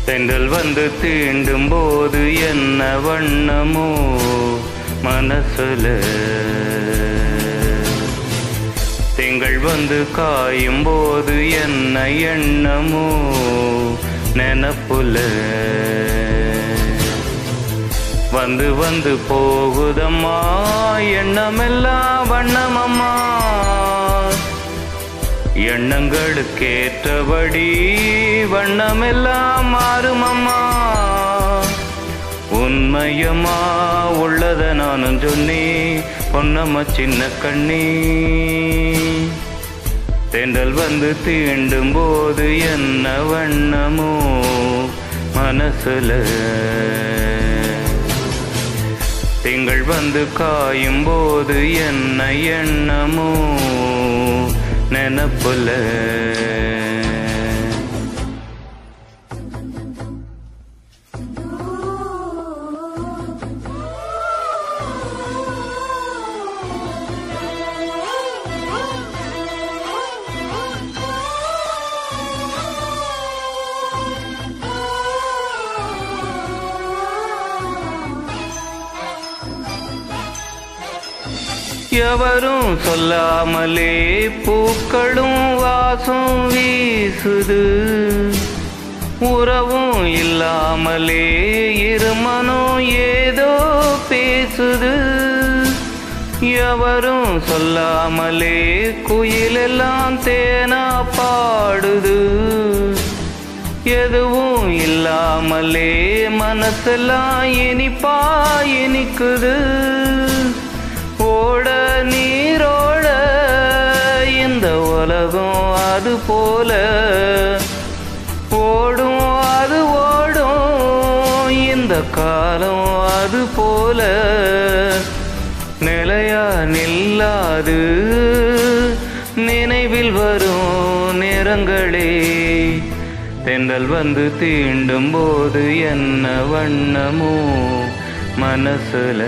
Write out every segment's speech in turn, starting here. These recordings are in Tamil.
தென்றல் வந்து தீண்டும் போது என்ன வண்ணமோ மனசுல, திங்கள் வந்து காயும் போது என்ன எண்ணமோ நினப்புல, வந்து வந்து போகுதம்மா எண்ணமெல்லாம் வண்ணமம்மா, எண்ணங்களுக்கேற்றபடி வண்ணமெல்லாம் மாறுமம்மா. உண்மையம்மா உள்ளத நானும் சொன்னி பொன்னம்மா சின்ன கண்ணி, தென்றல் வந்து தீண்டும் போது என்ன வண்ணமோ மனசுல, திங்கள் வந்து காயும் போது என்ன எண்ணமோ நினப்புல. எவரும் சொல்லாமலே பூக்களும் வாசம் வீசுது, உறவும் இல்லாமலே இருமனம் ஏதோ பேசுது. எவரும் சொல்லாமலே குயிலெல்லாம் தேனா பாடுது, எதுவும் இல்லாமலே மனசெல்லாம் இனிப்பா இனிக்குது. ஓட நீரோட இந்த உலகம் அது போல ஓடும், அது ஓடும் இந்த காலம் அது போல, நிலையா நில்லாது நினைவில் வரும் நேரங்களே, தென்றல் வந்து தீண்டும் போது என்ன வண்ணமோ மனசுல.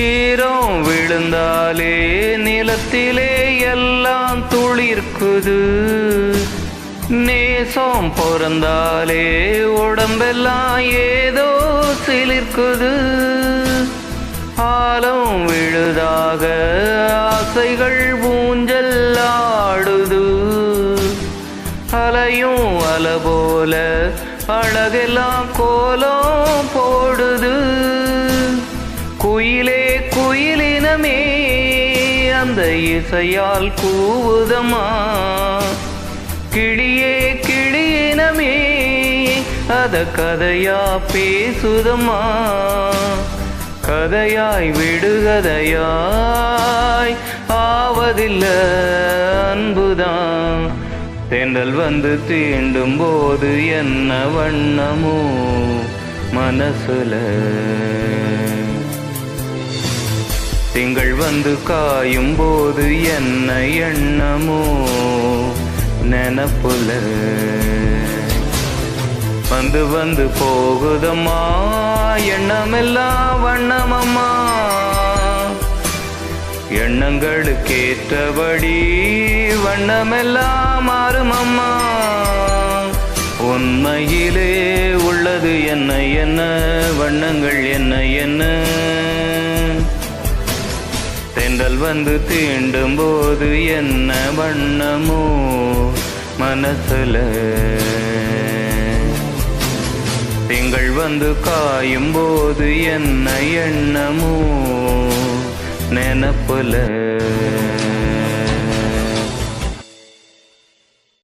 ஈரம் விழுந்தாலே நிலத்திலே எல்லாம் துளிர்க்குது, நேசம் பிறந்தாலே உடம்பெல்லாம் ஏதோ சிலிர்க்குது. ஆலம் விழுதாக ஆசைகள் ஊஞ்சல் ஆடுது, அலையும் அலை போல அழகெல்லாம் கோலம் போடுது. குயிலே குயிலினமே அந்த இசையால் கூவுதம்மா, கிளியே கிளியினமே அத கதையா பேசுதம்மா. கதையாய் விடுகதையாய் ஆவதில்ல அன்புதான், தென்றல் வந்து தீண்டும் போது என்ன வண்ணமோ மனசுல, திங்கள் வந்து காயும் போது என்ன எண்ணமோ நினப்புல, வந்து வந்து போகுதம்மா எண்ணமெல்லாம் வண்ணமம்மா, எண்ணங்களுக்கேற்றபடி வண்ணமெல்லாம் மாறுமம்மா. உண்மையிலே உள்ளது என்ன என்ன வண்ணங்கள் என்ன என்ன, தென்றல் வந்து தீண்டும் போது என்ன வண்ணமோ மனசுல. திங்கள் வந்து காயும் போது என்ன எண்ணமோ நினப்புல